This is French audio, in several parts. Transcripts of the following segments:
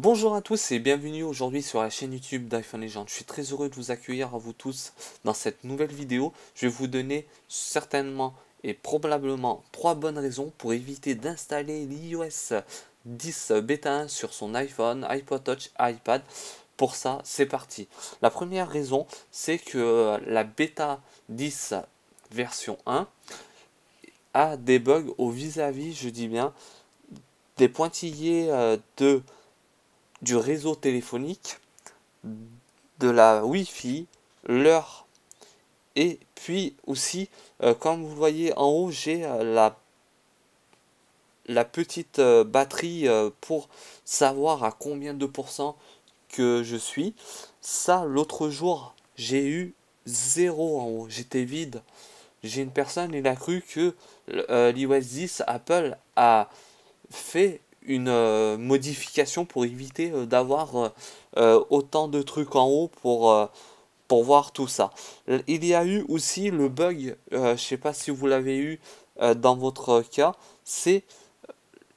Bonjour à tous et bienvenue aujourd'hui sur la chaîne YouTube d'iPhone Legend. Je suis très heureux de vous accueillir à vous tous dans cette nouvelle vidéo. Je vais vous donner certainement et probablement 3 bonnes raisons pour éviter d'installer l'iOS 10 Beta 1 sur son iPhone, iPod Touch, iPad. Pour ça, c'est parti. La première raison, c'est que la Beta 10 version 1 a des bugs au vis-à-vis, je dis bien, des pointillés du réseau téléphonique, de la Wi-Fi, l'heure, et puis aussi, comme vous le voyez en haut, j'ai la petite batterie pour savoir à combien de pourcents que je suis. Ça, l'autre jour, j'ai eu 0 en haut, j'étais vide. J'ai une personne, il a cru que l'iOS 10 Apple a fait une modification pour éviter d'avoir autant de trucs en haut pour voir tout ça. Il y a eu aussi le bug, je sais pas si vous l'avez eu dans votre cas, c'est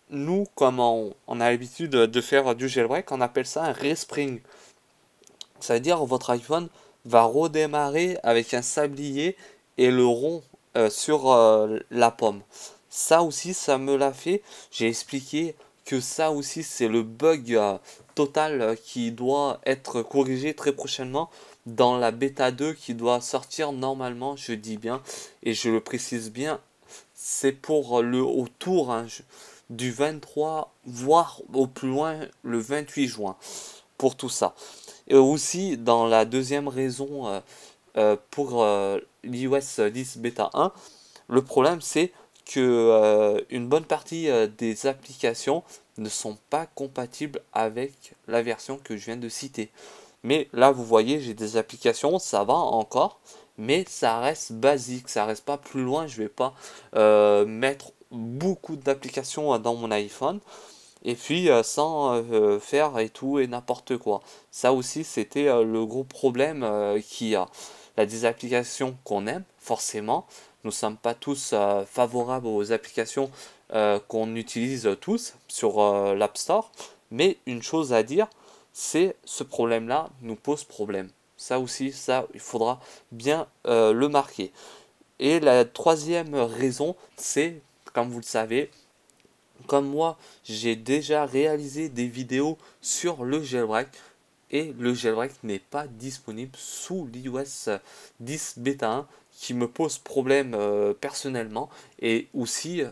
nous, comme on a l'habitude de faire du jailbreak, on appelle ça un respring. C'est-à-dire votre iPhone va redémarrer avec un sablier et le rond sur la pomme. Ça aussi, ça me l'a fait. J'ai expliqué que ça aussi, c'est le bug total qui doit être corrigé très prochainement dans la bêta 2 qui doit sortir normalement, je dis bien, et je le précise bien, c'est pour le autour du 23, voire au plus loin le 28 juin, pour tout ça. Et aussi, dans la deuxième raison pour l'iOS 10 Beta 1, le problème c'est que une bonne partie des applications ne sont pas compatibles avec la version que je viens de citer. Mais là, vous voyez, j'ai des applications, ça va encore, mais ça reste basique, ça reste pas plus loin. Je vais pas mettre beaucoup d'applications dans mon iPhone et puis sans faire et tout et n'importe quoi. Ça aussi, c'était le gros problème qu'il y a. Il y a des applications qu'on aime, forcément. Nous ne sommes pas tous favorables aux applications qu'on utilise tous sur l'App Store. Mais une chose à dire, c'est ce problème-là nous pose problème. Ça aussi, ça, il faudra bien le marquer. Et la troisième raison, c'est, comme vous le savez, comme moi, j'ai déjà réalisé des vidéos sur le jailbreak et le jailbreak n'est pas disponible sous l'iOS 10 Beta 1 qui me pose problème personnellement et aussi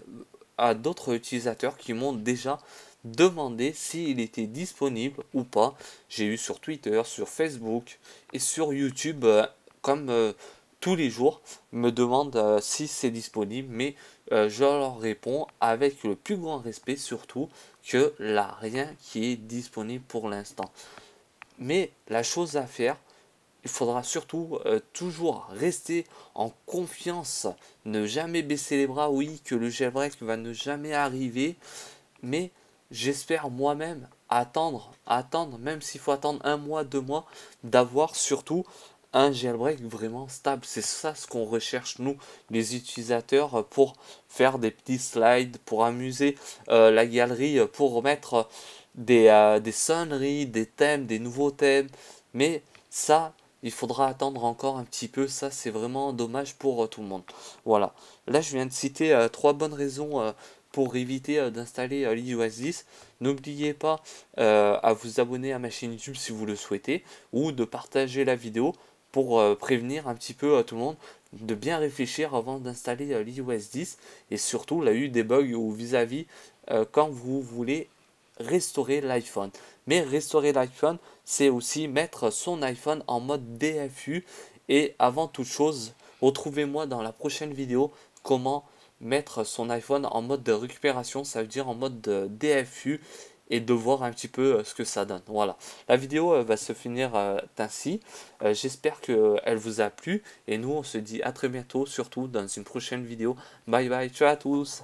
à d'autres utilisateurs qui m'ont déjà demandé s'il était disponible ou pas. J'ai eu sur Twitter, sur Facebook et sur YouTube comme tous les jours me demandent si c'est disponible, mais je leur réponds avec le plus grand respect surtout que là rien qui est disponible pour l'instant. Mais la chose à faire, il faudra surtout toujours rester en confiance, ne jamais baisser les bras. Oui, que le jailbreak va ne jamais arriver, mais j'espère moi-même attendre, même s'il faut attendre 1 mois, 2 mois, d'avoir surtout un jailbreak vraiment stable. C'est ça ce qu'on recherche nous, les utilisateurs, pour faire des petits slides, pour amuser la galerie, pour mettre des sonneries, des thèmes, des nouveaux thèmes. Mais ça, il faudra attendre encore un petit peu. Ça, c'est vraiment dommage pour tout le monde. Voilà. Là, je viens de citer 3 bonnes raisons pour éviter d'installer l'iOS 10. N'oubliez pas à vous abonner à ma chaîne YouTube si vous le souhaitez, ou de partager la vidéo pour prévenir un petit peu tout le monde, de bien réfléchir avant d'installer l'iOS 10, et surtout, il y a eu des bugs ou vis-à-vis quand vous voulez restaurer l'iPhone. Mais restaurer l'iPhone, c'est aussi mettre son iPhone en mode DFU, et avant toute chose, retrouvez-moi dans la prochaine vidéo comment mettre son iPhone en mode de récupération, ça veut dire en mode de DFU, et de voir un petit peu ce que ça donne. Voilà, la vidéo va se finir ainsi. J'espère qu'elle vous a plu, et nous on se dit à très bientôt, surtout dans une prochaine vidéo. Bye bye, ciao à tous.